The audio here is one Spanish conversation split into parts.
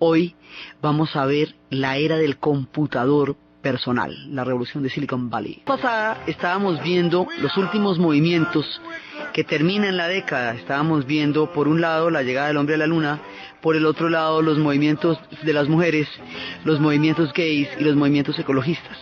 Hoy vamos a ver la era del computador personal, la revolución de Silicon Valley. La pasada estábamos viendo los últimos movimientos que terminan la década. Estábamos viendo por un lado la llegada del hombre a la luna, por el otro lado los movimientos de las mujeres, los movimientos gays y los movimientos ecologistas.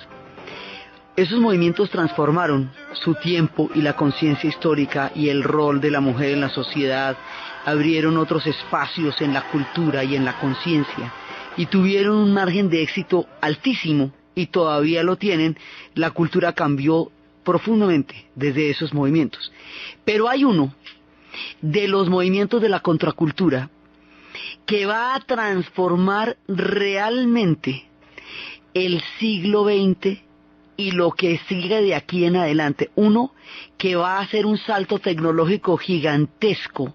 Esos movimientos transformaron su tiempo y la conciencia histórica y el rol de la mujer en la sociedad, abrieron otros espacios en la cultura y en la conciencia y tuvieron un margen de éxito altísimo y todavía lo tienen. La cultura cambió profundamente desde esos movimientos. Pero hay uno de los movimientos de la contracultura que va a transformar realmente el siglo XX y lo que sigue de aquí en adelante. Uno que va a hacer un salto tecnológico gigantesco,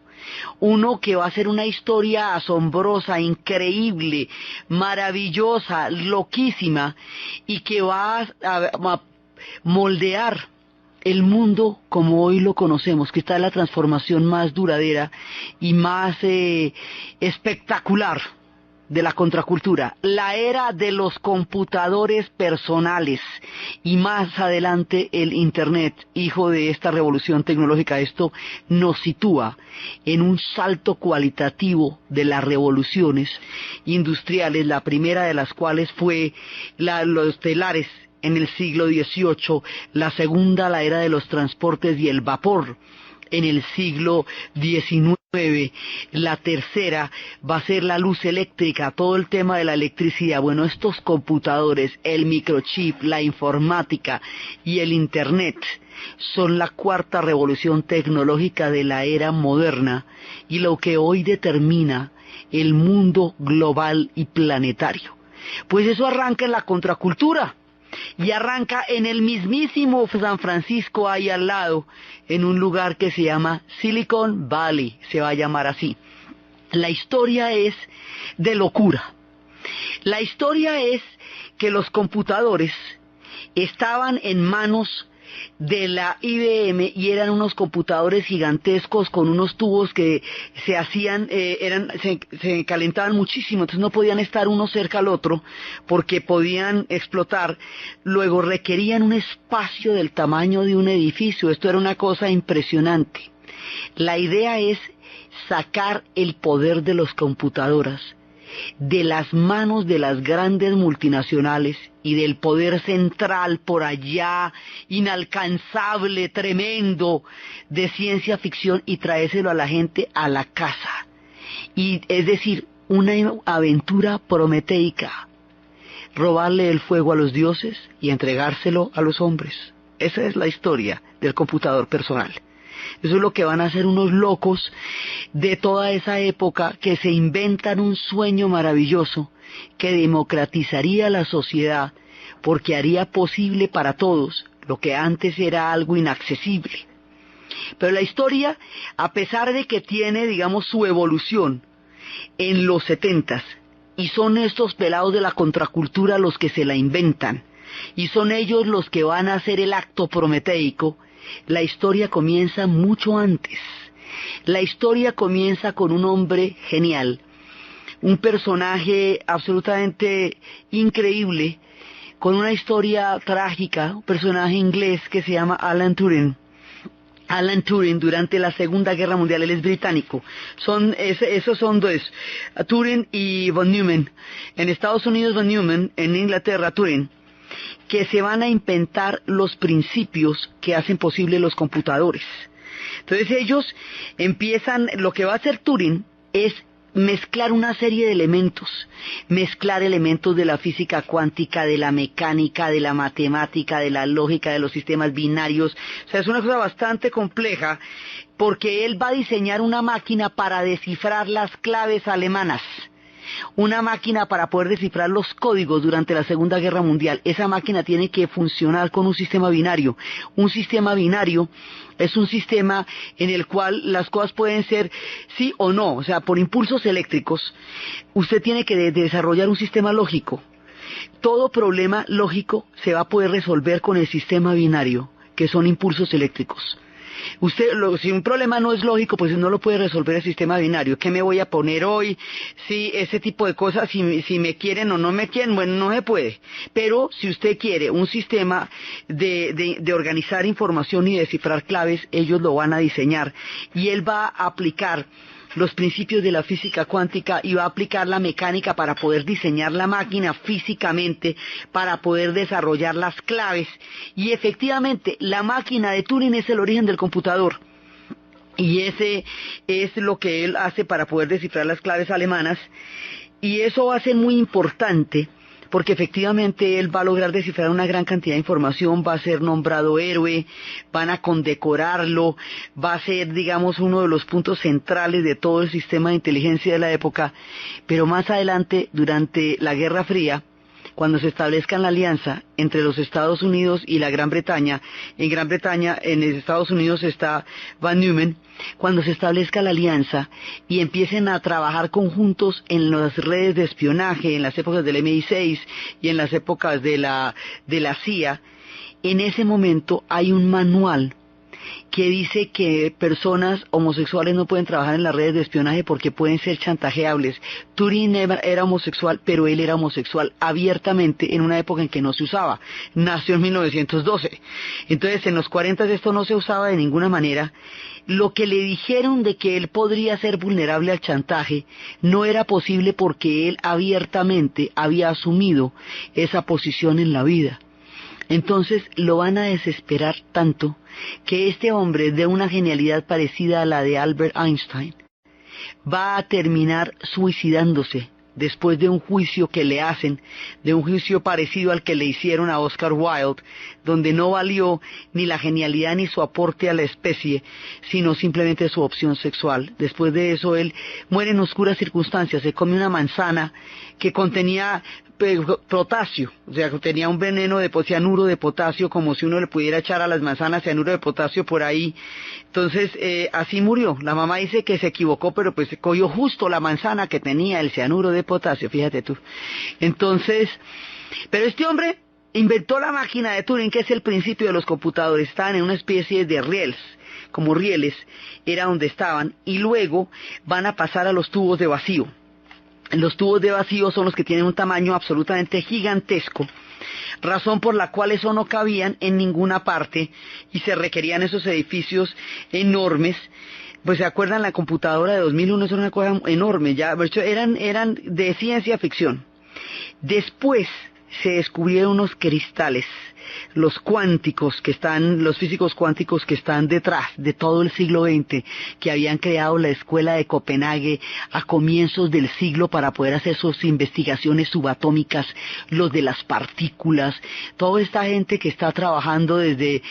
uno que va a ser una historia asombrosa, increíble, maravillosa, loquísima, y que va a moldear el mundo como hoy lo conocemos, que está en la transformación más duradera y más espectacular de la contracultura, la era de los computadores personales y más adelante el Internet, hijo de esta revolución tecnológica. Esto nos sitúa en un salto cualitativo de las revoluciones industriales, la primera de las cuales fue los telares en el siglo XVIII, la segunda la era de los transportes y el vapor en el siglo XIX, la tercera va a ser la luz eléctrica, todo el tema de la electricidad. Bueno, estos computadores, el microchip, la informática y el Internet son la cuarta revolución tecnológica de la era moderna y lo que hoy determina el mundo global y planetario. Pues eso arranca en la contracultura. Y arranca en el mismísimo San Francisco, ahí al lado, en un lugar que se llama Silicon Valley, se va a llamar así. La historia es de locura. La historia es que los computadores estaban en manos de la IBM y eran unos computadores gigantescos con unos tubos que se hacían, se calentaban muchísimo, entonces no podían estar uno cerca al otro porque podían explotar. Luego requerían un espacio del tamaño de un edificio. Esto era una cosa impresionante. La idea es sacar el poder de las computadoras de las manos de las grandes multinacionales y del poder central por allá, inalcanzable, tremendo, de ciencia ficción, y traérselo a la gente a la casa. Y es decir, una aventura prometeica, robarle el fuego a los dioses y entregárselo a los hombres. Esa es la historia del computador personal. Eso es lo que van a hacer unos locos de toda esa época, que se inventan un sueño maravilloso que democratizaría la sociedad porque haría posible para todos lo que antes era algo inaccesible. Pero la historia, a pesar de que tiene, digamos, su evolución en los 70s, y son estos pelados de la contracultura los que se la inventan, y son ellos los que van a hacer el acto prometeico, la historia comienza mucho antes. La historia comienza con un hombre genial, un personaje absolutamente increíble, con una historia trágica, un personaje inglés que se llama Alan Turing. Alan Turing, durante la Segunda Guerra Mundial, él es británico. Esos son dos, Turing y von Neumann. En Estados Unidos von Neumann, en Inglaterra Turing, que se van a inventar los principios que hacen posible los computadores. Entonces ellos empiezan, lo que va a hacer Turing es mezclar una serie de elementos, mezclar elementos de la física cuántica, de la mecánica, de la matemática, de la lógica, de los sistemas binarios. O sea, es una cosa bastante compleja, porque él va a diseñar una máquina para descifrar las claves alemanas, una máquina para poder descifrar los códigos durante la Segunda Guerra Mundial. Esa máquina tiene que funcionar con un sistema binario. Un sistema binario es un sistema en el cual las cosas pueden ser sí o no, o sea, por impulsos eléctricos. Usted tiene que desarrollar un sistema lógico. Todo problema lógico se va a poder resolver con el sistema binario, que son impulsos eléctricos. Si un problema no es lógico, pues no lo puede resolver el sistema binario. ¿Qué me voy a poner hoy? Si ese tipo de cosas, si me quieren o no me quieren, bueno, no se puede. Pero si usted quiere un sistema de organizar información y descifrar claves, ellos lo van a diseñar. Y él va a aplicar los principios de la física cuántica y va a aplicar la mecánica para poder diseñar la máquina físicamente, para poder desarrollar las claves. Y efectivamente, la máquina de Turing es el origen del computador. Y ese es lo que él hace para poder descifrar las claves alemanas. Y eso va a ser muy importante, porque efectivamente él va a lograr descifrar una gran cantidad de información, va a ser nombrado héroe, van a condecorarlo, va a ser, digamos, uno de los puntos centrales de todo el sistema de inteligencia de la época. Pero más adelante, durante la Guerra Fría, cuando se establezca la alianza entre los Estados Unidos y la Gran Bretaña, en Estados Unidos está Van Neumann, cuando se establezca la alianza y empiecen a trabajar conjuntos en las redes de espionaje, en las épocas del MI6 y en las épocas de la CIA, en ese momento hay un manual que dice que personas homosexuales no pueden trabajar en las redes de espionaje porque pueden ser chantajeables. Turing era homosexual, pero él era homosexual abiertamente en una época en que no se usaba. Nació en 1912. Entonces, en los 40 esto no se usaba de ninguna manera. Lo que le dijeron de que él podría ser vulnerable al chantaje no era posible porque él abiertamente había asumido esa posición en la vida. Entonces lo van a desesperar tanto que este hombre, de una genialidad parecida a la de Albert Einstein, va a terminar suicidándose después de un juicio que le hacen, de un juicio parecido al que le hicieron a Oscar Wilde, donde no valió ni la genialidad ni su aporte a la especie, sino simplemente su opción sexual. Después de eso él muere en oscuras circunstancias, se come una manzana que contenía potasio, o sea, tenía un veneno de cianuro de potasio, como si uno le pudiera echar a las manzanas cianuro de potasio por ahí. Entonces, así murió. La mamá dice que se equivocó, pero pues cogió justo la manzana que tenía el cianuro de potasio, fíjate tú. Entonces, pero este hombre inventó la máquina de Turing, que es el principio de los computadores. Estaban en una especie de rieles, como rieles, era donde estaban, y luego van a pasar a los tubos de vacío. Los tubos de vacío son los que tienen un tamaño absolutamente gigantesco, razón por la cual eso no cabían en ninguna parte y se requerían esos edificios enormes. Pues se acuerdan, la computadora de 2001 es una cosa enorme, ya, de hecho eran de ciencia ficción. Después se descubrieron unos cristales, los físicos cuánticos que están detrás de todo el siglo XX, que habían creado la escuela de Copenhague a comienzos del siglo para poder hacer sus investigaciones subatómicas, los de las partículas, toda esta gente que está trabajando desde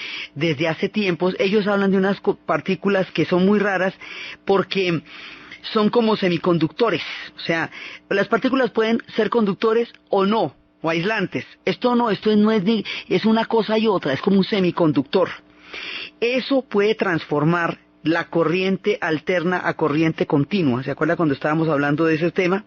hace tiempos. Ellos hablan de unas partículas que son muy raras porque son como semiconductores, o sea, las partículas pueden ser conductores o no, o aislantes. Esto no es es una cosa y otra, es como un semiconductor. Eso puede transformar la corriente alterna a corriente continua. ¿Se acuerda cuando estábamos hablando de ese tema?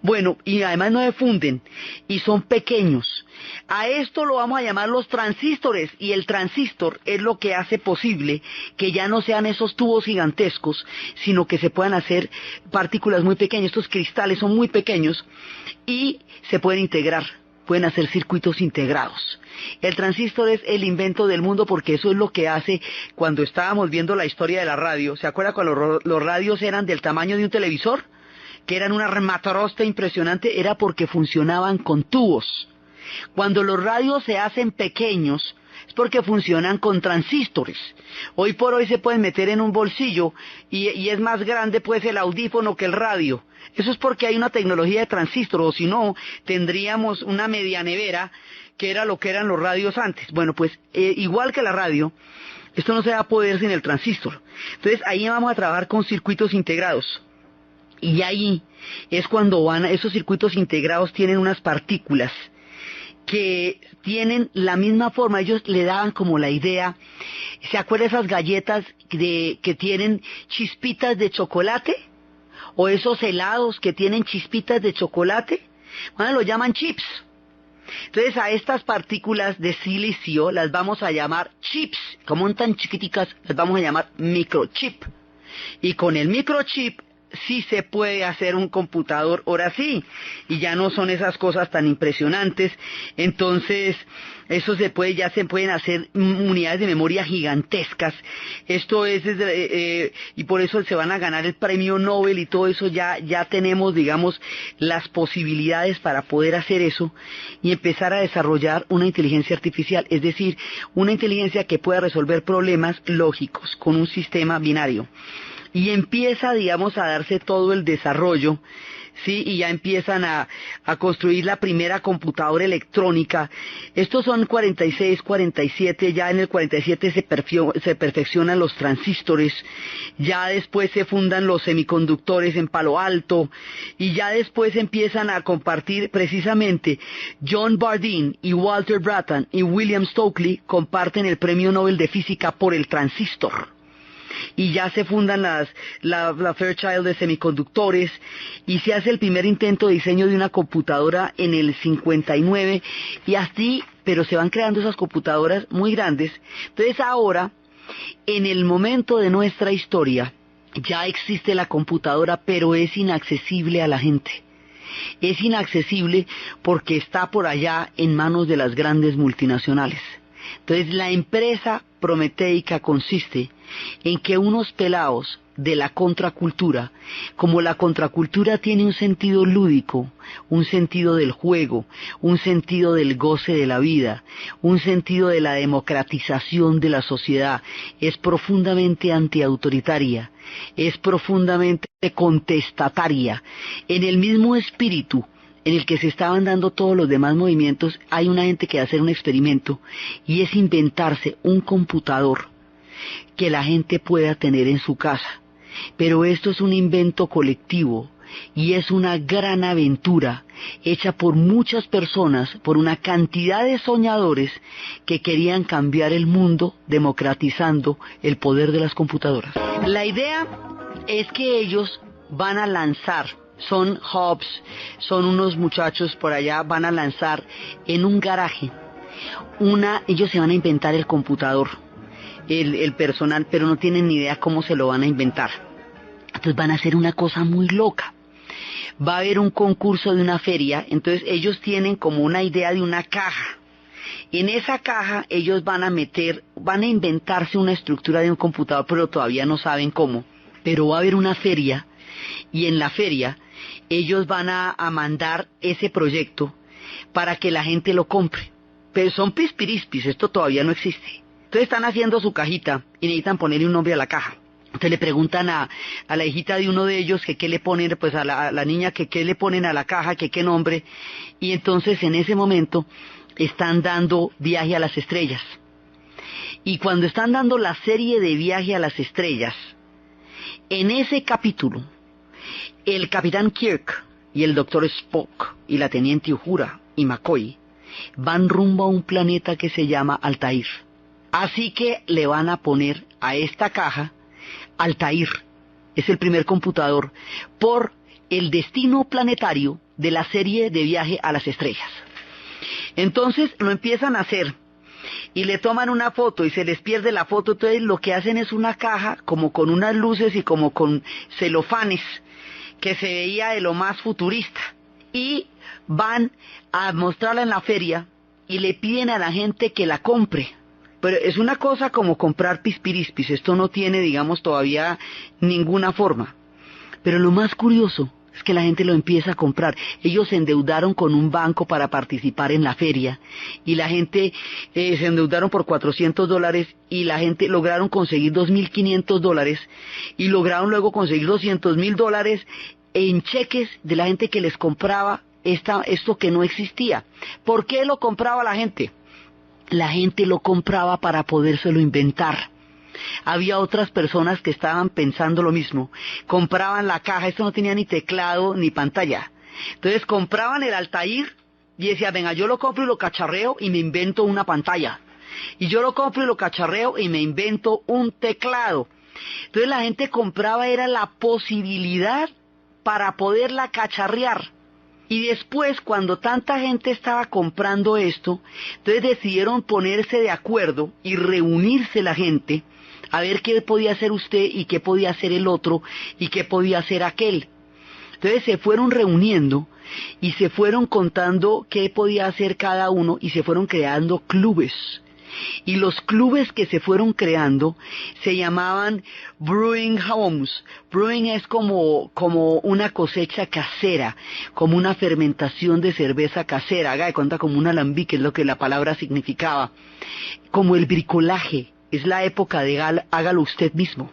Bueno, y además no se funden, y son pequeños. A esto lo vamos a llamar los transistores, y el transistor es lo que hace posible que ya no sean esos tubos gigantescos, sino que se puedan hacer partículas muy pequeñas. Estos cristales son muy pequeños y se pueden integrar. Pueden hacer circuitos integrados. El transistor es el invento del mundo porque eso es lo que hace cuando estábamos viendo la historia de la radio. ¿Se acuerda cuando los radios eran del tamaño de un televisor? Que eran una rematarosta impresionante, era porque funcionaban con tubos. Cuando los radios se hacen pequeños, es porque funcionan con transistores. Hoy por hoy se pueden meter en un bolsillo y es más grande pues el audífono que el radio. Eso es porque hay una tecnología de transistor, o si no, tendríamos una media nevera, que era lo que eran los radios antes. Bueno, pues igual que la radio, esto no se va a poder sin el transistor. Entonces ahí vamos a trabajar con circuitos integrados. Y ahí es cuando esos circuitos integrados tienen unas partículas que tienen la misma forma. Ellos le daban como la idea, ¿se acuerda esas galletas que tienen chispitas de chocolate? O esos helados que tienen chispitas de chocolate, bueno, lo llaman chips. Entonces a estas partículas de silicio las vamos a llamar chips, como son tan chiquiticas, las vamos a llamar microchip. Y con el microchip sí se puede hacer un computador, ahora sí, y ya no son esas cosas tan impresionantes. Entonces eso ya se pueden hacer unidades de memoria gigantescas. Esto es y por eso se van a ganar el premio Nobel y todo eso. Ya tenemos, digamos, las posibilidades para poder hacer eso y empezar a desarrollar una inteligencia artificial, es decir, una inteligencia que pueda resolver problemas lógicos con un sistema binario. Y empieza, digamos, a darse todo el desarrollo, ¿sí? Y ya empiezan a construir la primera computadora electrónica. Estos son 46, 47, ya en el 47 se perfeccionan los transistores, ya después se fundan los semiconductores en Palo Alto, y ya después empiezan a compartir precisamente John Bardeen y Walter Brattain y William Stokely comparten el premio Nobel de Física por el transistor. Y ya se fundan la Fairchild de semiconductores y se hace el primer intento de diseño de una computadora en el 59 y así, pero se van creando esas computadoras muy grandes. Entonces ahora, en el momento de nuestra historia, ya existe la computadora, pero es inaccesible a la gente. Es inaccesible porque está por allá en manos de las grandes multinacionales. Entonces la empresa prometeica consiste en que unos pelados de la contracultura, como la contracultura tiene un sentido lúdico, un sentido del juego, un sentido del goce de la vida, un sentido de la democratización de la sociedad, es profundamente antiautoritaria, es profundamente contestataria, en el mismo espíritu en el que se estaban dando todos los demás movimientos. Hay una gente que va a hacer un experimento y es inventarse un computador que la gente pueda tener en su casa. Pero esto es un invento colectivo y es una gran aventura hecha por muchas personas, por una cantidad de soñadores que querían cambiar el mundo democratizando el poder de las computadoras. La idea es que ellos van a lanzar, son hubs, son unos muchachos por allá, van a lanzar en un garaje ellos se van a inventar el computador, el personal, pero no tienen ni idea cómo se lo van a inventar. Entonces van a hacer una cosa muy loca. Va a haber un concurso de una feria, entonces ellos tienen como una idea de una caja. En esa caja ellos van a inventarse una estructura de un computador, pero todavía no saben cómo. Pero va a haber una feria, y en la feria ellos van a mandar ese proyecto para que la gente lo compre. Pero son pispirispis, esto todavía no existe. Entonces están haciendo su cajita y necesitan ponerle un nombre a la caja. Entonces le preguntan a la hijita de uno de ellos que qué le ponen, pues a la niña que qué le ponen a la caja, que qué nombre. Y entonces en ese momento están dando Viaje a las Estrellas. Y cuando están dando la serie de Viaje a las Estrellas, en ese capítulo, el capitán Kirk y el doctor Spock y la teniente Uhura y McCoy van rumbo a un planeta que se llama Altair. Así que le van a poner a esta caja Altair, es el primer computador, por el destino planetario de la serie de Viaje a las Estrellas. Entonces lo empiezan a hacer y le toman una foto y se les pierde la foto. Entonces lo que hacen es una caja como con unas luces y como con celofanes que se veía de lo más futurista, y van a mostrarla en la feria y le piden a la gente que la compre. Pero es una cosa como comprar pispirispis, esto no tiene, digamos, todavía ninguna forma. Pero lo más curioso es que la gente lo empieza a comprar. Ellos se endeudaron con un banco para participar en la feria, y la gente se endeudaron por $400, y la gente lograron conseguir $2,500, y lograron luego conseguir $200,000 en cheques de la gente que les compraba esto que no existía. ¿Por qué lo compraba la gente? La gente lo compraba para podérselo inventar. Había otras personas que estaban pensando lo mismo. Compraban la caja, esto no tenía ni teclado ni pantalla. Entonces compraban el Altair y decían, venga, yo lo compro y lo cacharreo y me invento una pantalla. Y yo lo compro y lo cacharreo y me invento un teclado. Entonces la gente compraba, era la posibilidad para poderla cacharrear. Y después, cuando tanta gente estaba comprando esto, entonces decidieron ponerse de acuerdo y reunirse la gente a ver qué podía hacer usted y qué podía hacer el otro y qué podía hacer aquel. Entonces se fueron reuniendo y se fueron contando qué podía hacer cada uno y se fueron creando clubes. Y los clubes que se fueron creando se llamaban brewing homes. Brewing es como una cosecha casera, como una fermentación de cerveza casera. Haga de cuenta como un alambique, es lo que la palabra significaba. Como el bricolaje, es la época de hágalo usted mismo.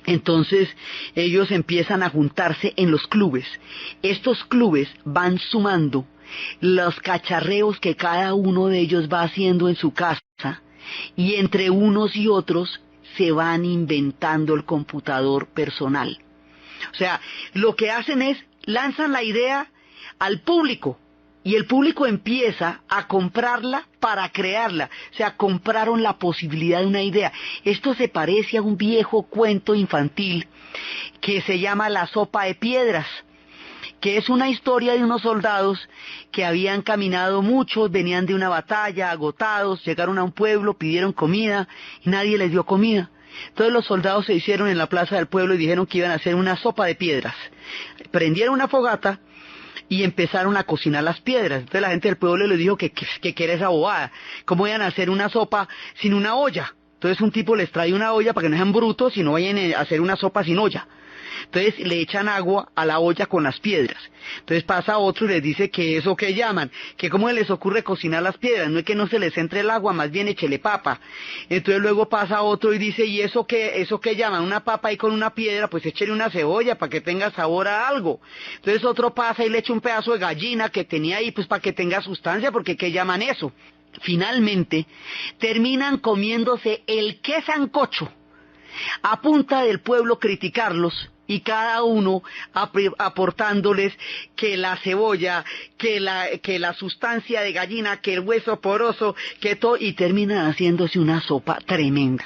Entonces ellos empiezan a juntarse en los clubes. Estos clubes van sumando los cacharreos que cada uno de ellos va haciendo en su casa, y entre unos y otros se van inventando el computador personal. O sea, lo que hacen es lanzan la idea al público y el público empieza a comprarla para crearla. O sea, compraron la posibilidad de una idea. Esto se parece a un viejo cuento infantil que se llama La sopa de piedras, que es una historia de unos soldados que habían caminado mucho, venían de una batalla, agotados, llegaron a un pueblo, pidieron comida y nadie les dio comida. Entonces los soldados se hicieron en la plaza del pueblo y dijeron que iban a hacer una sopa de piedras. Prendieron una fogata y empezaron a cocinar las piedras. Entonces la gente del pueblo les dijo que era esa bobada. ¿Cómo iban a hacer una sopa sin una olla? Entonces un tipo les trae una olla para que no sean brutos y no vayan a hacer una sopa sin olla. Entonces le echan agua a la olla con las piedras. Entonces pasa otro y les dice que eso que llaman, que cómo les ocurre cocinar las piedras, no es que no se les entre el agua, más bien échele papa. Entonces luego pasa otro y dice, ¿y eso que llaman? Una papa ahí con una piedra, pues échele una cebolla para que tenga sabor a algo. Entonces otro pasa y le echa un pedazo de gallina que tenía ahí, pues para que tenga sustancia, porque ¿qué llaman eso? Finalmente terminan comiéndose el qué sancocho a punta del pueblo criticarlos, y cada uno aportándoles que la cebolla, que la sustancia de gallina, que el hueso poroso, que todo, y terminan haciéndose una sopa tremenda.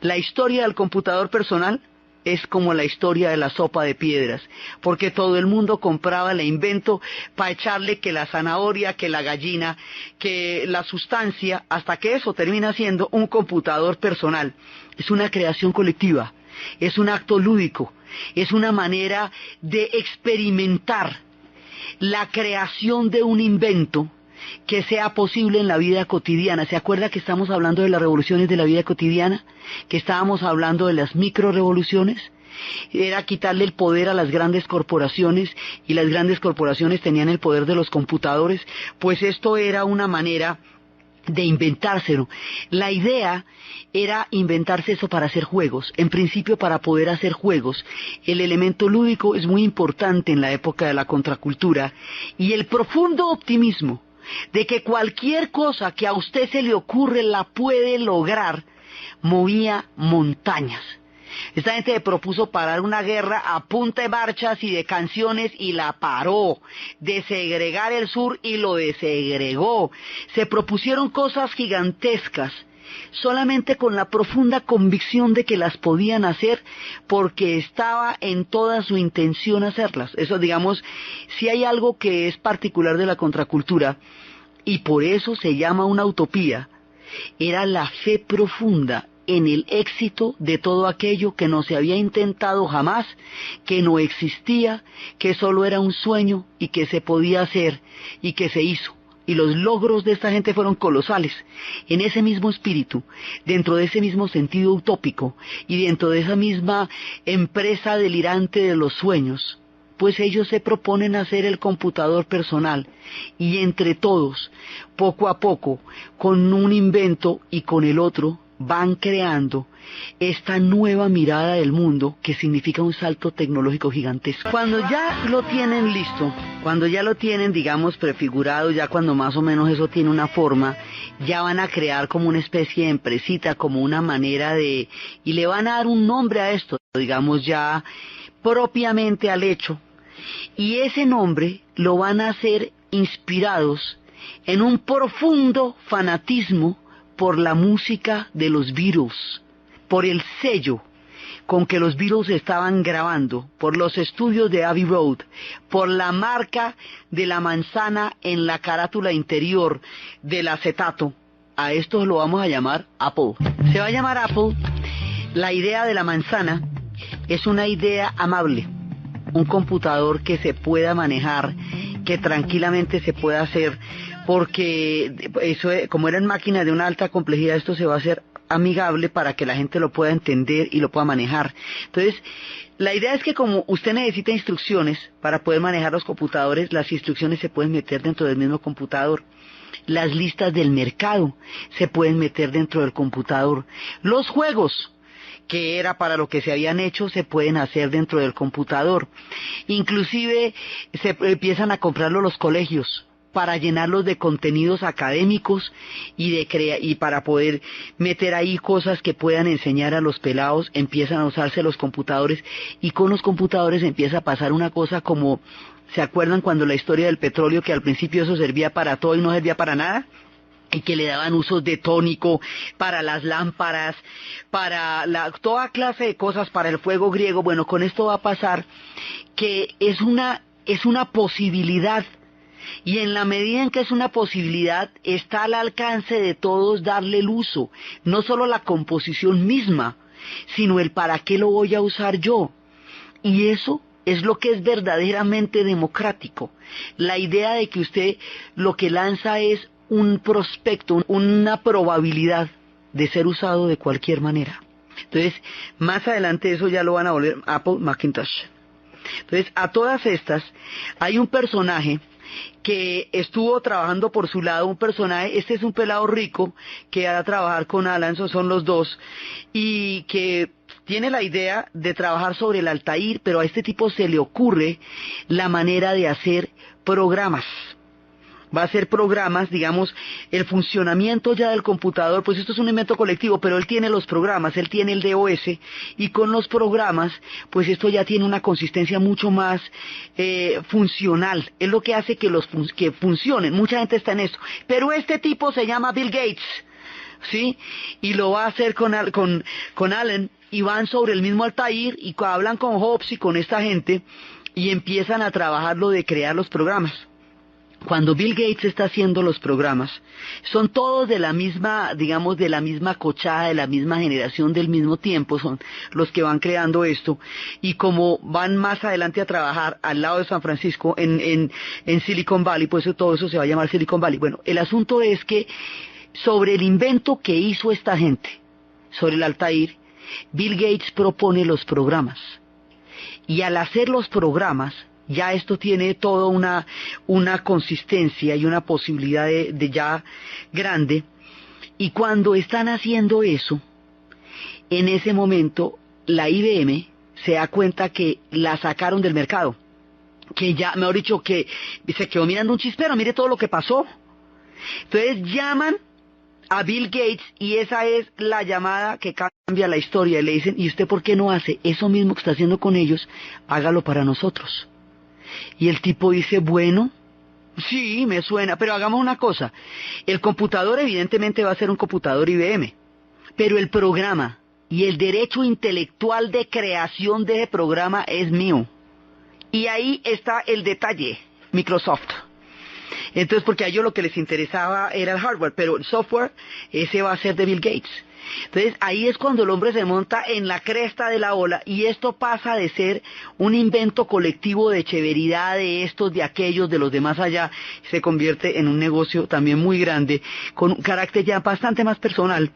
La historia del computador personal es como la historia de la sopa de piedras, porque todo el mundo compraba el invento para echarle que la zanahoria, que la gallina, que la sustancia, hasta que eso termina siendo un computador personal. Es una creación colectiva, es un acto lúdico, es una manera de experimentar la creación de un invento que sea posible en la vida cotidiana. ¿Se acuerda que estamos hablando de las revoluciones de la vida cotidiana? Que estábamos hablando de las microrevoluciones. Era quitarle el poder a las grandes corporaciones, y las grandes corporaciones tenían el poder de los computadores. Pues esto era una manera de inventárselo. La idea era inventarse eso para hacer juegos. En principio, para poder hacer juegos, el elemento lúdico es muy importante en la época de la contracultura, y el profundo optimismo de que cualquier cosa que a usted se le ocurre la puede lograr, movía montañas. Esta gente se propuso parar una guerra a punta de marchas y de canciones, y la paró. Desegregar el sur, y lo desegregó. Se propusieron cosas gigantescas, solamente con la profunda convicción de que las podían hacer, porque estaba en toda su intención hacerlas. Eso, digamos, si hay algo que es particular de la contracultura, y por eso se llama una utopía, era la fe profunda en el éxito de todo aquello que no se había intentado jamás, que no existía, que solo era un sueño y que se podía hacer y que se hizo. Y los logros de esta gente fueron colosales. En ese mismo espíritu, dentro de ese mismo sentido utópico y dentro de esa misma empresa delirante de los sueños, pues ellos se proponen hacer el computador personal, y entre todos, poco a poco, con un invento y con el otro, van creando esta nueva mirada del mundo, que significa un salto tecnológico gigantesco. Cuando ya lo tienen listo, cuando ya lo tienen, digamos, prefigurado, ya cuando más o menos eso tiene una forma, ya van a crear como una especie de empresita, como una manera de, y le van a dar un nombre a esto, digamos, ya propiamente al hecho, y ese nombre lo van a hacer inspirados en un profundo fanatismo por la música de los Beatles, por el sello, con que los Beatles estaban grabando, por los estudios de Abbey Road, por la marca de la manzana en la carátula interior del acetato, a esto lo vamos a llamar Apple. Se va a llamar Apple. La idea de la manzana es una idea amable, un computador que se pueda manejar, que tranquilamente se pueda hacer, porque eso, como eran máquinas de una alta complejidad, esto se va a hacer amigable para que la gente lo pueda entender y lo pueda manejar. Entonces, la idea es que como usted necesita instrucciones para poder manejar los computadores, las instrucciones se pueden meter dentro del mismo computador. Las listas del mercado se pueden meter dentro del computador. Los juegos, que era para lo que se habían hecho, se pueden hacer dentro del computador. Inclusive se empiezan a comprarlo los colegios para llenarlos de contenidos académicos y para poder meter ahí cosas que puedan enseñar a los pelados. Empiezan a usarse los computadores, y con los computadores empieza a pasar una cosa como, ¿se acuerdan cuando la historia del petróleo, que al principio eso servía para todo y no servía para nada? Y que le daban usos de tónico para las lámparas, para toda clase de cosas, para el fuego griego. Bueno, con esto va a pasar que es una posibilidad, y en la medida en que es una posibilidad, está al alcance de todos darle el uso, no solo la composición misma, sino el para qué lo voy a usar yo. Y eso es lo que es verdaderamente democrático. La idea de que usted lo que lanza es un prospecto, una probabilidad de ser usado de cualquier manera. Entonces, más adelante eso ya lo van a volver Apple Macintosh. Entonces, a todas estas, hay un personaje que estuvo trabajando por su lado, un personaje, este es un pelado rico que va a trabajar con Alan, son los dos, y que tiene la idea de trabajar sobre el Altair, pero a este tipo se le ocurre la manera de hacer programas. Va a hacer programas, digamos, el funcionamiento ya del computador, pues esto es un invento colectivo, pero él tiene los programas, él tiene el DOS, y con los programas, pues esto ya tiene una consistencia mucho más funcional. Es lo que hace que que funcionen. Mucha gente está en esto. Pero este tipo se llama Bill Gates, ¿sí? Y lo va a hacer con Allen, y van sobre el mismo Altair, y hablan con Hobbes y con esta gente, y empiezan a trabajar lo de crear los programas. Cuando Bill Gates está haciendo los programas, son todos de la misma, digamos, de la misma cochada, de la misma generación, del mismo tiempo, son los que van creando esto, y como van más adelante a trabajar al lado de San Francisco, en Silicon Valley, pues todo eso se va a llamar Silicon Valley. Bueno, el asunto es que sobre el invento que hizo esta gente, sobre el Altair, Bill Gates propone los programas, y al hacer los programas, ya esto tiene toda una consistencia y una posibilidad de ya grande. Y cuando están haciendo eso, en ese momento la IBM se da cuenta que la sacaron del mercado, que ya, mejor dicho, que se quedó mirando un chispero, mire todo lo que pasó. Entonces llaman a Bill Gates, y esa es la llamada que cambia la historia, y le dicen: ¿y usted por qué no hace eso mismo que está haciendo con ellos? Hágalo para nosotros. Y el tipo dice: bueno, sí, me suena, pero hagamos una cosa. El computador evidentemente va a ser un computador IBM, pero el programa y el derecho intelectual de creación de ese programa es mío. Y ahí está el detalle, Microsoft. Entonces, porque a ellos lo que les interesaba era el hardware, pero el software, ese va a ser de Bill Gates. Entonces, ahí es cuando el hombre se monta en la cresta de la ola, y esto pasa de ser un invento colectivo de chéveridad, de estos, de aquellos, de los demás allá, se convierte en un negocio también muy grande, con un carácter ya bastante más personal,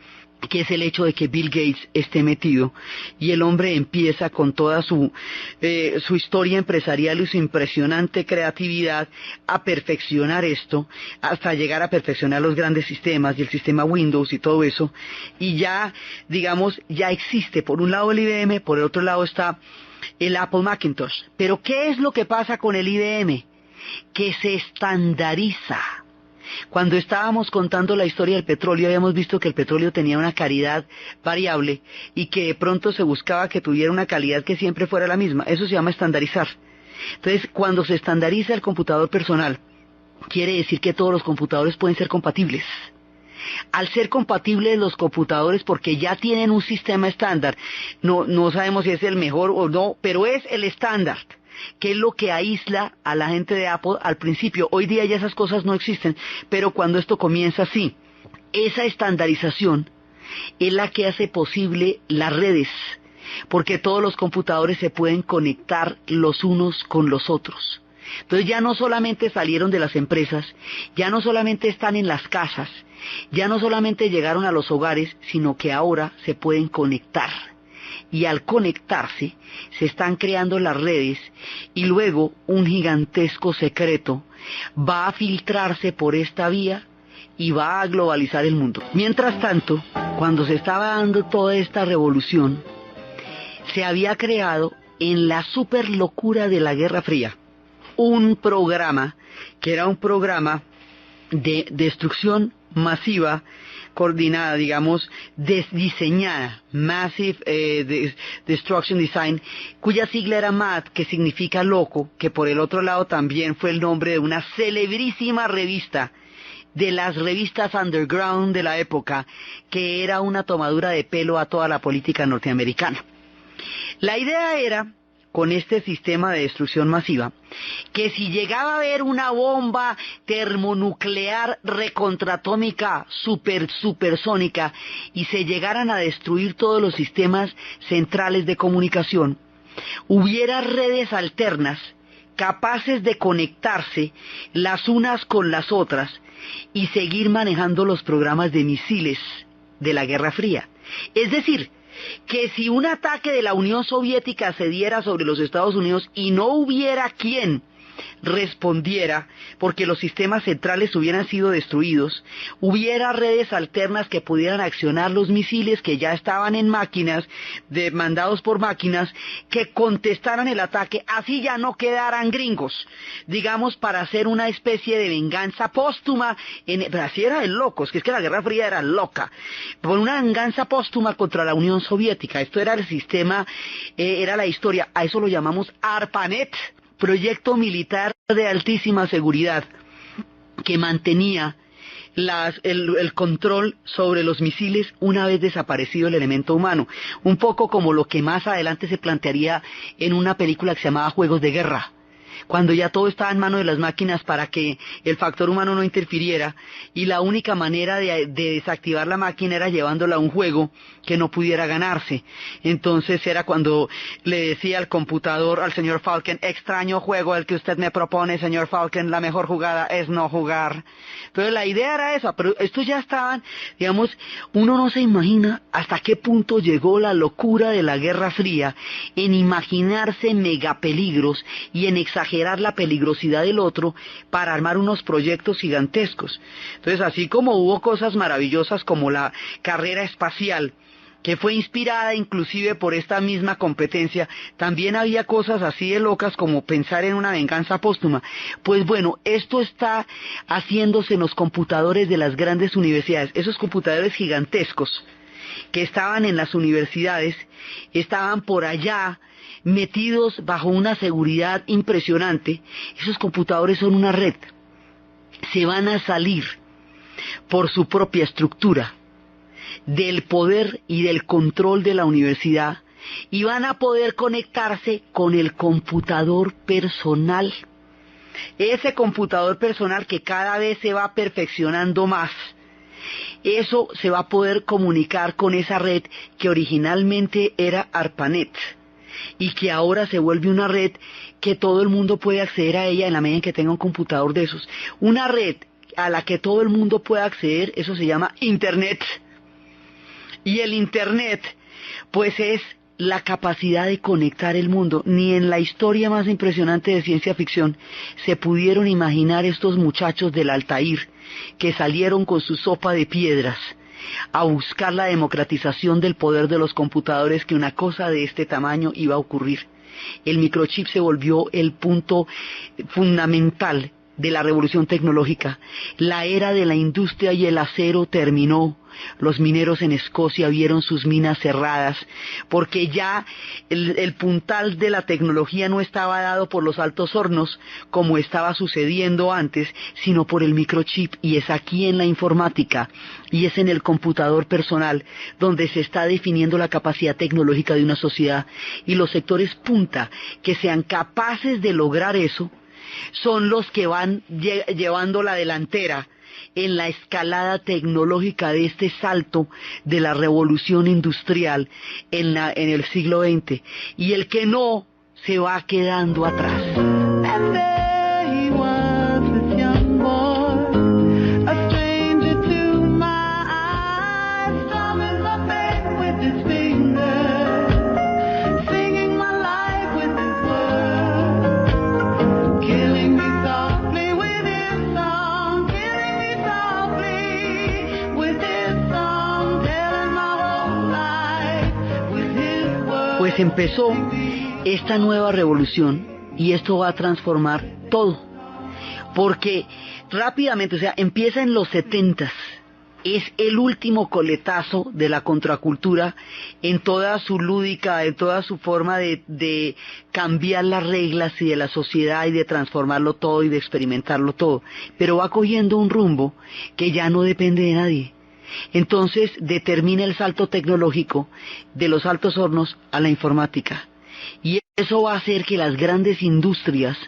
que es el hecho de que Bill Gates esté metido, y el hombre empieza con toda su historia empresarial y su impresionante creatividad a perfeccionar esto, hasta llegar a perfeccionar los grandes sistemas y el sistema Windows y todo eso, y ya, digamos, ya existe por un lado el IBM, por el otro lado está el Apple Macintosh. Pero ¿qué es lo que pasa con el IBM? Que se estandariza. Cuando estábamos contando la historia del petróleo, habíamos visto que el petróleo tenía una calidad variable, y que de pronto se buscaba que tuviera una calidad que siempre fuera la misma. Eso se llama estandarizar. Entonces, cuando se estandariza el computador personal, quiere decir que todos los computadores pueden ser compatibles. Al ser compatibles los computadores, porque ya tienen un sistema estándar, no sabemos si es el mejor o no, pero es el estándar, que es lo que aísla a la gente de Apple al principio. Hoy día ya esas cosas no existen, pero cuando esto comienza sí. Esa estandarización es la que hace posible las redes, porque todos los computadores se pueden conectar los unos con los otros. Entonces ya no solamente salieron de las empresas, ya no solamente están en las casas, ya no solamente llegaron a los hogares, sino que ahora se pueden conectar. Y al conectarse, se están creando las redes y luego un gigantesco secreto va a filtrarse por esta vía y va a globalizar el mundo. Mientras tanto, cuando se estaba dando toda esta revolución, se había creado en la super locura de la Guerra Fría un programa que era un programa de destrucción masiva, coordinada, digamos, diseñada, Massive Destruction Design, cuya sigla era MAD, que significa loco, que por el otro lado también fue el nombre de una celebrísima revista, de las revistas underground de la época, que era una tomadura de pelo a toda la política norteamericana. La idea era, con este sistema de destrucción masiva, que si llegaba a haber una bomba termonuclear recontratómica supersónica y se llegaran a destruir todos los sistemas centrales de comunicación, hubiera redes alternas capaces de conectarse las unas con las otras y seguir manejando los programas de misiles de la Guerra Fría. Es decir, que si un ataque de la Unión Soviética se diera sobre los Estados Unidos y no hubiera quien respondiera porque los sistemas centrales hubieran sido destruidos, hubiera redes alternas que pudieran accionar los misiles que ya estaban en máquinas, mandados por máquinas, que contestaran el ataque, así ya no quedaran gringos, digamos, para hacer una especie de venganza póstuma, pero así era de locos, que es que la Guerra Fría era loca, por una venganza póstuma contra la Unión Soviética. Esto era el sistema, era la historia, a eso lo llamamos ARPANET, proyecto militar de altísima seguridad que mantenía el control sobre los misiles una vez desaparecido el elemento humano, un poco como lo que más adelante se plantearía en una película que se llamaba Juegos de Guerra, cuando ya todo estaba en manos de las máquinas para que el factor humano no interfiriera, y la única manera de desactivar la máquina era llevándola a un juego que no pudiera ganarse. Entonces era cuando le decía al computador, al señor Falken: extraño juego el que usted me propone, señor Falken, la mejor jugada es no jugar. Entonces la idea era esa, pero estos ya estaban, digamos, uno no se imagina hasta qué punto llegó la locura de la Guerra Fría en imaginarse megapeligros y en exagerar la peligrosidad del otro para armar unos proyectos gigantescos. Entonces, así como hubo cosas maravillosas como la carrera espacial, que fue inspirada inclusive por esta misma competencia, también había cosas así de locas como pensar en una venganza póstuma. Pues bueno, esto está haciéndose en los computadores de las grandes universidades. Esos computadores gigantescos que estaban en las universidades, estaban por allá metidos bajo una seguridad impresionante. Esos computadores son una red. Se van a salir por su propia estructura del poder y del control de la universidad y van a poder conectarse con el computador personal. Ese computador personal que cada vez se va perfeccionando más, eso se va a poder comunicar con esa red que originalmente era ARPANET y que ahora se vuelve una red que todo el mundo puede acceder a ella en la medida en que tenga un computador de esos. Una red a la que todo el mundo puede acceder, eso se llama Internet. Y el Internet, pues es la capacidad de conectar el mundo. Ni en la historia más impresionante de ciencia ficción se pudieron imaginar estos muchachos del Altair que salieron con su sopa de piedras a buscar la democratización del poder de los computadores, que una cosa de este tamaño iba a ocurrir. El microchip se volvió el punto fundamental de la revolución tecnológica. La era de la industria y el acero terminó los mineros en Escocia vieron sus minas cerradas, porque ya el puntal de la tecnología no estaba dado por los altos hornos, como estaba sucediendo antes, sino por el microchip, y es aquí en la informática, y es en el computador personal, donde se está definiendo la capacidad tecnológica de una sociedad, y los sectores punta que sean capaces de lograr eso, son los que van llevando la delantera en la escalada tecnológica de este salto de la revolución industrial en el siglo XX, y el que no se va quedando atrás. Pues empezó esta nueva revolución y esto va a transformar todo, porque rápidamente, o sea, empieza en los 70s, es el último coletazo de la contracultura en toda su lúdica, en toda su forma de cambiar las reglas y de la sociedad y de transformarlo todo y de experimentarlo todo, pero va cogiendo un rumbo que ya no depende de nadie. Entonces determina el salto tecnológico de los altos hornos a la informática, y eso va a hacer que las grandes industrias,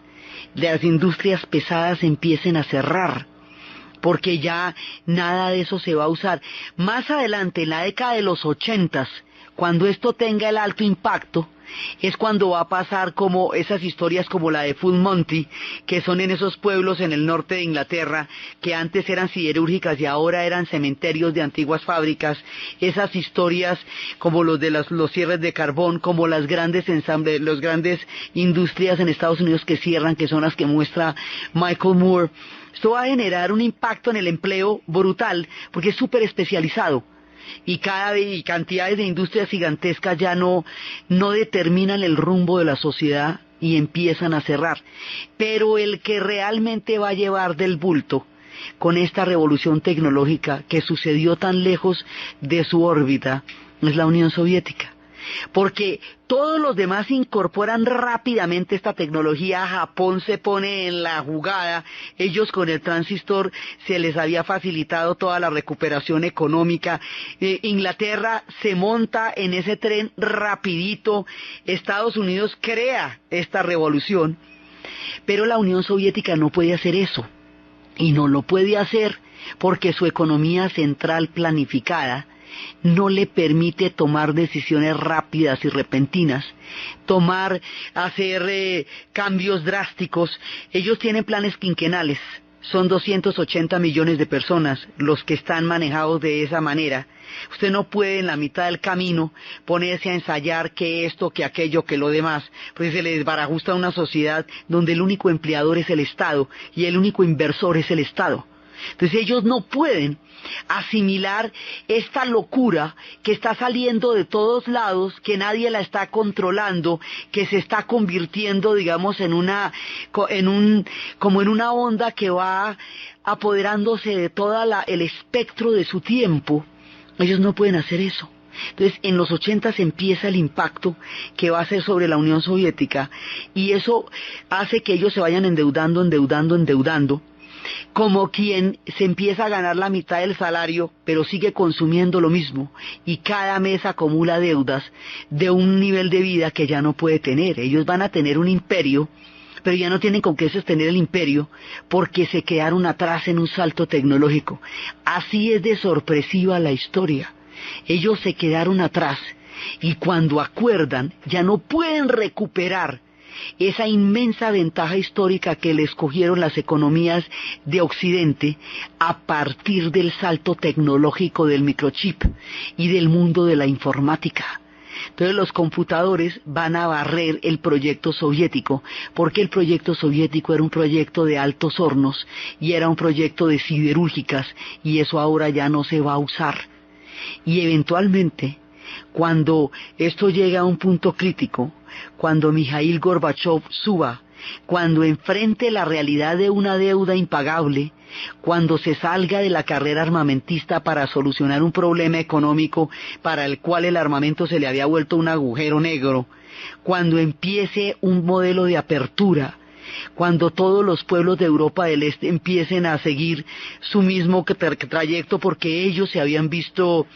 las industrias pesadas, empiecen a cerrar, porque ya nada de eso se va a usar. Más adelante, en la década de los 80s, cuando esto tenga el alto impacto, es cuando va a pasar como esas historias como la de Full Monty, que son en esos pueblos en el norte de Inglaterra, que antes eran siderúrgicas y ahora eran cementerios de antiguas fábricas, esas historias como los de los cierres de carbón, como las grandes las grandes industrias en Estados Unidos que cierran, que son las que muestra Michael Moore. Esto va a generar un impacto en el empleo brutal, porque es súper especializado. Y cantidades de industrias gigantescas ya no determinan el rumbo de la sociedad y empiezan a cerrar. Pero el que realmente va a llevar del bulto con esta revolución tecnológica que sucedió tan lejos de su órbita es la Unión Soviética. Porque todos los demás incorporan rápidamente esta tecnología. Japón se pone en la jugada, ellos con el transistor se les había facilitado toda la recuperación económica. Inglaterra se monta en ese tren rapidito, Estados Unidos crea esta revolución, pero la Unión Soviética no puede hacer eso, y no lo puede hacer porque su economía central planificada no le permite tomar decisiones rápidas y repentinas, hacer cambios drásticos. Ellos tienen planes quinquenales, son 280 millones de personas los que están manejados de esa manera. Usted no puede en la mitad del camino ponerse a ensayar que esto, que aquello, que lo demás, pues se le desbarajusta una sociedad donde el único empleador es el Estado y el único inversor es el Estado. Entonces ellos no pueden asimilar esta locura que está saliendo de todos lados, que nadie la está controlando, que se está convirtiendo, digamos, como en una onda que va apoderándose de todo el espectro de su tiempo. Ellos no pueden hacer eso. Entonces, en los 80 empieza el impacto que va a ser sobre la Unión Soviética, y eso hace que ellos se vayan endeudando, como quien se empieza a ganar la mitad del salario, pero sigue consumiendo lo mismo, y cada mes acumula deudas de un nivel de vida que ya no puede tener. Ellos van a tener un imperio, pero ya no tienen con qué sostener el imperio, porque se quedaron atrás en un salto tecnológico. Así es de sorpresiva la historia. Ellos se quedaron atrás, y cuando acuerdan, ya no pueden recuperar esa inmensa ventaja histórica que les cogieron las economías de Occidente a partir del salto tecnológico del microchip y del mundo de la informática. Entonces los computadores van a barrer el proyecto soviético, porque el proyecto soviético era un proyecto de altos hornos y era un proyecto de siderúrgicas, y eso ahora ya no se va a usar. Y eventualmente, cuando esto llega a un punto crítico, cuando Mikhail Gorbachev suba cuando enfrente la realidad de una deuda impagable, cuando se salga de la carrera armamentista para solucionar un problema económico para el cual el armamento se le había vuelto un agujero negro, cuando empiece un modelo de apertura, cuando todos los pueblos de Europa del Este empiecen a seguir su mismo trayecto porque ellos se habían visto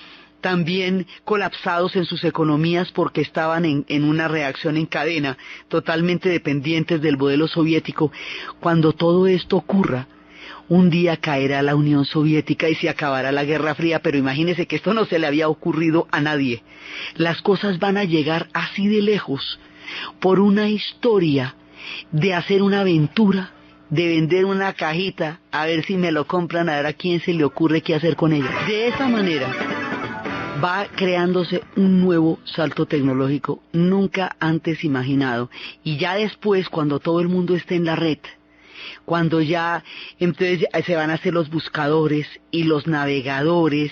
también colapsados en sus economías porque estaban en una reacción en cadena, totalmente dependientes del modelo soviético. Cuando todo esto ocurra, un día caerá la Unión Soviética y se acabará la Guerra Fría, pero imagínese que esto no se le había ocurrido a nadie. Las cosas van a llegar así de lejos por una historia de hacer una aventura, de vender una cajita, a ver si me lo compran, a ver a quién se le ocurre qué hacer con ella. De esa manera va creándose un nuevo salto tecnológico nunca antes imaginado. Y ya después, cuando todo el mundo esté en la red, cuando ya entonces se van a hacer los buscadores y los navegadores,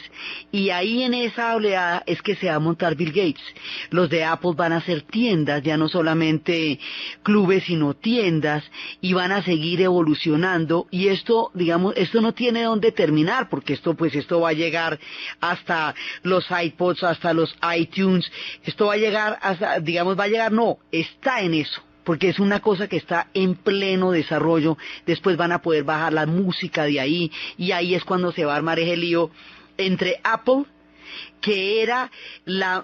y ahí en esa oleada es que se va a montar Bill Gates. Los de Apple van a hacer tiendas, ya no solamente clubes sino tiendas, y van a seguir evolucionando, y esto, digamos, esto no tiene dónde terminar, porque esto va a llegar hasta los iPods, hasta los iTunes, esto va a llegar hasta, digamos, está en eso, porque es una cosa que está en pleno desarrollo. Después van a poder bajar la música de ahí, y ahí es cuando se va a armar ese lío entre Apple, que era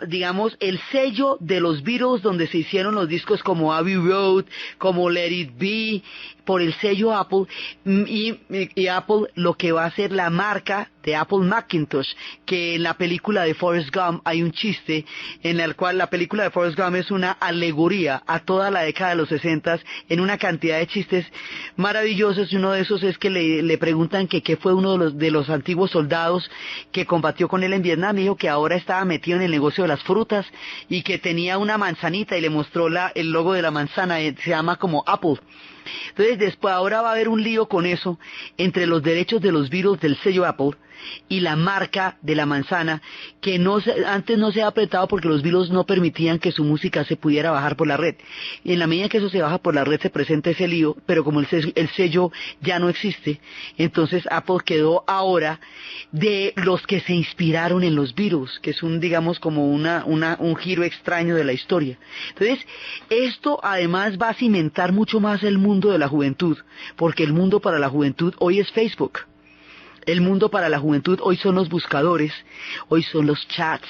digamos, el sello de los Beatles, donde se hicieron los discos como Abbey Road, como Let It Be, por el sello Apple, y Apple lo que va a ser la marca de Apple Macintosh, que en la película de Forrest Gump hay un chiste en el cual la película de Forrest Gump es una alegoría a toda la década de los 60 en una cantidad de chistes maravillosos, y uno de esos es que le preguntan que qué fue uno de los antiguos soldados que combatió con él en Vietnam, y dijo que ahora estaba metido en el negocio de las frutas y que tenía una manzanita y le mostró el logo de la manzana, se llama como Apple. Entonces después ahora va a haber un lío con eso entre los derechos de los Beatles del sello Apple y la marca de la manzana, que antes no se ha apretado porque los Beatles no permitían que su música se pudiera bajar por la red. Y en la medida que eso se baja por la red se presenta ese lío, pero como el sello ya no existe, entonces Apple quedó ahora de los que se inspiraron en los Beatles, que es digamos como un giro extraño de la historia. Entonces esto además va a cimentar mucho más el mundo de la juventud, porque el mundo para la juventud hoy es Facebook. El mundo para la juventud hoy son los buscadores, hoy son los chats.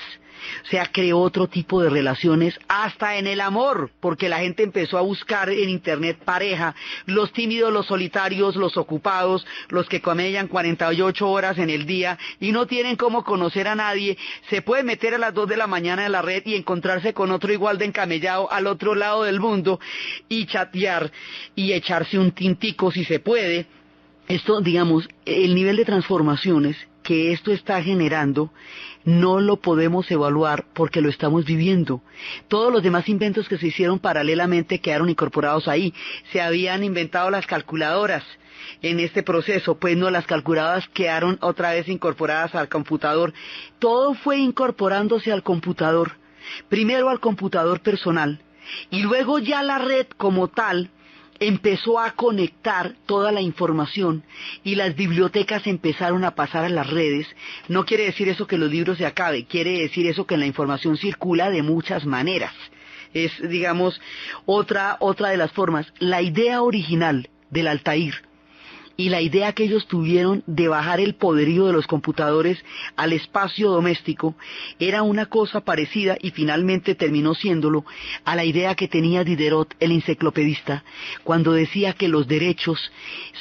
O sea, creó otro tipo de relaciones hasta en el amor, porque la gente empezó a buscar en internet pareja, los tímidos, los solitarios, los ocupados, los que camellan 48 horas en el día y no tienen cómo conocer a nadie, se puede meter a las 2 de la mañana en la red y encontrarse con otro igual de encamellado al otro lado del mundo y chatear y echarse un tintico si se puede. Esto, digamos, el nivel de transformaciones que esto está generando no lo podemos evaluar porque lo estamos viviendo. Todos los demás inventos que se hicieron paralelamente quedaron incorporados ahí. Se habían inventado las calculadoras en este proceso, pues no, las calculadoras quedaron otra vez incorporadas al computador. Todo fue incorporándose al computador, primero al computador personal, y luego ya la red como tal empezó a conectar toda la información y las bibliotecas empezaron a pasar a las redes. No quiere decir eso que los libros se acaben, quiere decir eso que la información circula de muchas maneras. Es, digamos, otra de las formas. La idea original del Altair y la idea que ellos tuvieron de bajar el poderío de los computadores al espacio doméstico era una cosa parecida, y finalmente terminó siéndolo, a la idea que tenía Diderot, el enciclopedista, cuando decía que los derechos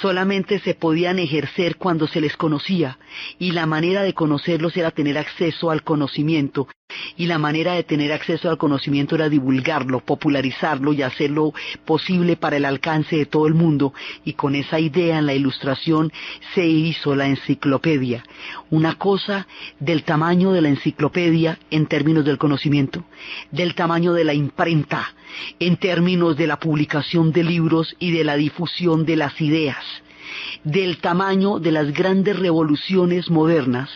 solamente se podían ejercer cuando se les conocía, y la manera de conocerlos era tener acceso al conocimiento. Y la manera de tener acceso al conocimiento era divulgarlo, popularizarlo y hacerlo posible para el alcance de todo el mundo. Y con esa idea en la Ilustración se hizo la enciclopedia. Una cosa del tamaño de la enciclopedia en términos del conocimiento, del tamaño de la imprenta en términos de la publicación de libros y de la difusión de las ideas. del tamaño de las grandes revoluciones modernas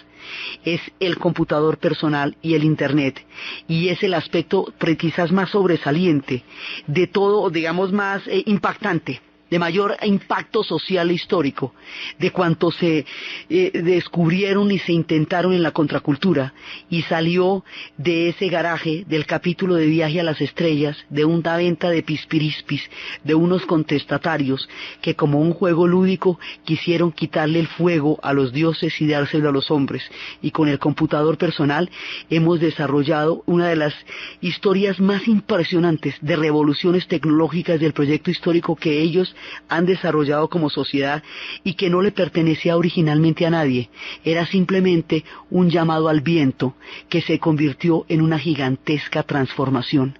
es el computador personal y el Internet, y es el aspecto quizás más sobresaliente de todo, digamos más impactante, de mayor impacto social e histórico, de cuanto se descubrieron y se intentaron en la contracultura, y salió de ese garaje del capítulo de Viaje a las Estrellas, de una venta de pispirispis, de unos contestatarios que como un juego lúdico quisieron quitarle el fuego a los dioses y dárselo a los hombres, y con el computador personal hemos desarrollado una de las historias más impresionantes de revoluciones tecnológicas del proyecto histórico que ellos han desarrollado como sociedad y que no le pertenecía originalmente a nadie. Era simplemente un llamado al viento que se convirtió en una gigantesca transformación.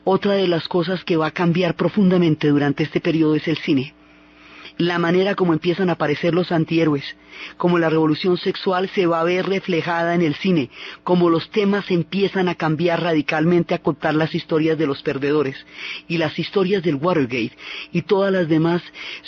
Otra de las cosas que va a cambiar profundamente durante este periodo es el cine. La manera como empiezan a aparecer los antihéroes, como la revolución sexual se va a ver reflejada en el cine, como los temas empiezan a cambiar radicalmente, a contar las historias de los perdedores y las historias del Watergate y todas las demás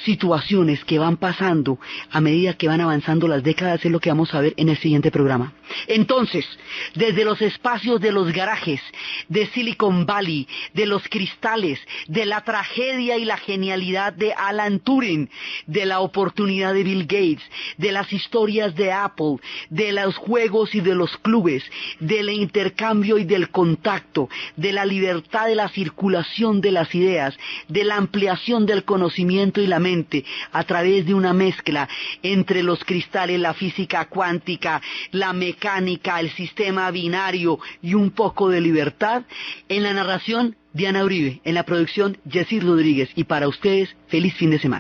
situaciones que van pasando a medida que van avanzando las décadas, es lo que vamos a ver en el siguiente programa. Entonces, desde los espacios de los garajes, de Silicon Valley, de los cristales, de la tragedia y la genialidad de Alan Turing, de la oportunidad de Bill Gates, de las historias de Apple, de los juegos y de los clubes, del intercambio y del contacto, de la libertad de la circulación de las ideas, de la ampliación del conocimiento y la mente a través de una mezcla entre los cristales, la física cuántica, la mecánica, el sistema binario y un poco de libertad. En la narración, Diana Uribe, en la producción, Jessy Rodríguez, y para ustedes, feliz fin de semana.